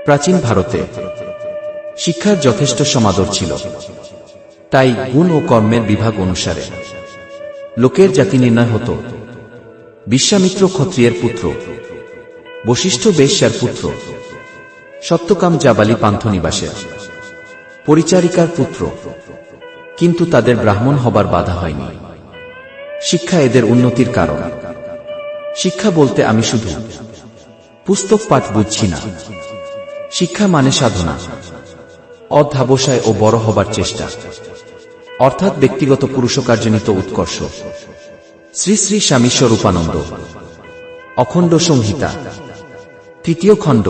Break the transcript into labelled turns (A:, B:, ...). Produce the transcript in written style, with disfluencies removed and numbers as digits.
A: প্রাচীন ভারতে শিক্ষার যথেষ্ট সমাদর ছিল। তাই গুণ ও কর্মের বিভাগ অনুসারে লোকের জাতি নির্ণয় হতো। বিশ্বামিত্র ক্ষত্রিয়ের পুত্র, বশিষ্ঠ বেশ্যার পুত্র, সত্যকাম জাবালি পান্থনিবাসের পরিচারিকার পুত্র। কিন্তু তাদের ব্রাহ্মণ হবার বাধা হয়নি। শিক্ষা এদের উন্নতির কারণ। শিক্ষা বলতে আমি শুধু পুস্তক পাঠ বুঝছি না। শিক্ষা মানে সাধনা, অধ্যাবসায় ও বড় হবার চেষ্টা, অর্থাৎ ব্যক্তিগত পুরুষকার্জনিত উৎকর্ষ। শ্রী শ্রী স্বামী স্বরূপানন্দ, অখণ্ড সংহিতা, 3য় খণ্ড।